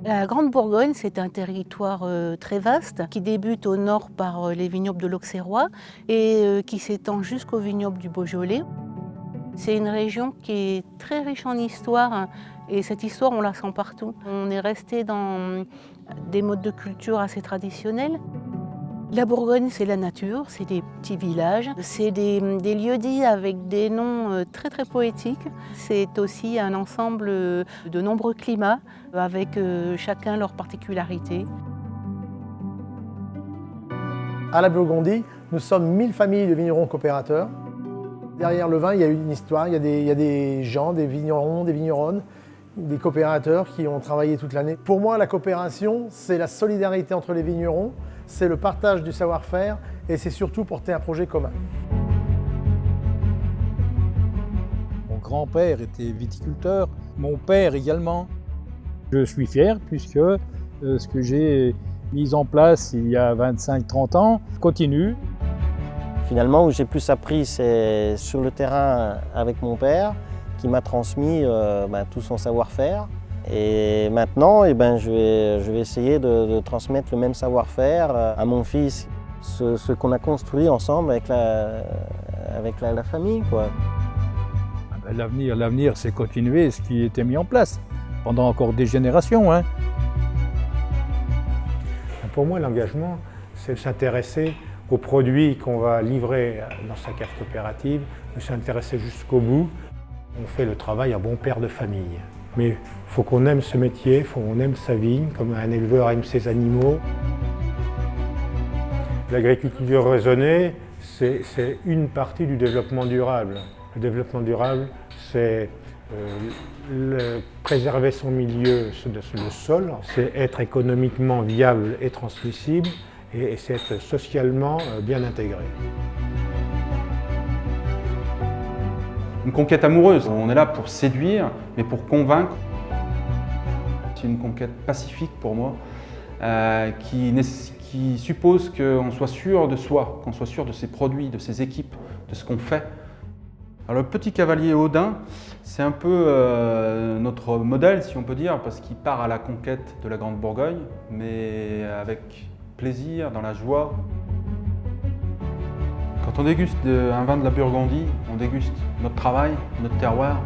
La Grande Bourgogne, c'est un territoire très vaste qui débute au nord par les vignobles de l'Auxerrois et qui s'étend jusqu'aux vignobles du Beaujolais. C'est une région qui est très riche en histoire et cette histoire, on la sent partout. On est resté dans des modes de culture assez traditionnels. La Bourgogne, c'est la nature, c'est des petits villages, c'est des lieux-dits avec des noms très très poétiques. C'est aussi un ensemble de nombreux climats avec chacun leurs particularités. À la Burgondie, nous sommes 1000 familles de vignerons coopérateurs. Derrière le vin, il y a une histoire, il y a des gens, des vignerons, des vigneronnes, des coopérateurs qui ont travaillé toute l'année. Pour moi, la coopération, c'est la solidarité entre les vignerons, c'est le partage du savoir-faire et c'est surtout porter un projet commun. Mon grand-père était viticulteur, mon père également. Je suis fier puisque ce que j'ai mis en place il y a 25-30 ans continue. Finalement, où j'ai plus appris, c'est sur le terrain avec mon père, qui m'a transmis tout son savoir-faire. Et maintenant, je vais essayer de transmettre le même savoir-faire à mon fils, ce qu'on a construit ensemble avec la famille, quoi. L'avenir, c'est continuer ce qui était mis en place pendant encore des générations. Pour moi, l'engagement, c'est s'intéresser aux produits qu'on va livrer dans sa cave coopérative, de s'intéresser jusqu'au bout. On fait le travail à bon père de famille. Mais il faut qu'on aime ce métier, il faut qu'on aime sa vigne, comme un éleveur aime ses animaux. L'agriculture raisonnée, c'est une partie du développement durable. Le développement durable, c'est préserver son milieu, le sol, c'est être économiquement viable et transmissible, et c'est être socialement bien intégré. Une conquête amoureuse, on est là pour séduire, mais pour convaincre. C'est une conquête pacifique pour moi, qui suppose qu'on soit sûr de soi, qu'on soit sûr de ses produits, de ses équipes, de ce qu'on fait. Alors, le petit cavalier Odin, c'est un peu notre modèle, si on peut dire, parce qu'il part à la conquête de la Grande Bourgogne, mais avec plaisir, dans la joie. Quand on déguste un vin de la Burgondie, on déguste notre travail, notre terroir,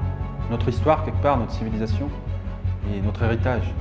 notre histoire quelque part, notre civilisation et notre héritage.